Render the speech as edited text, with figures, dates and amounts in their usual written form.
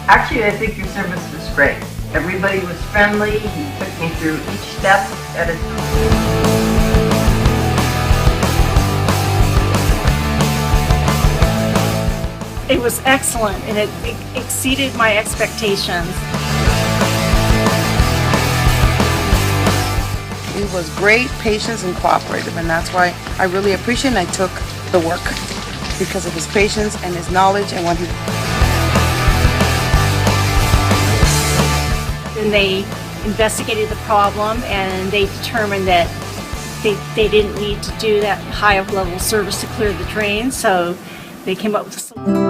Actually, I think your service was great. Everybody was friendly. You took me through each step at a time. It was excellent, and it exceeded my expectations. He was great, patient, and cooperative, and that's why I really appreciate and I took the work because of his patience and his knowledge and what he. Then they investigated the problem and they determined that they didn't need to do that high level service to clear the drain, so they came up with a solution.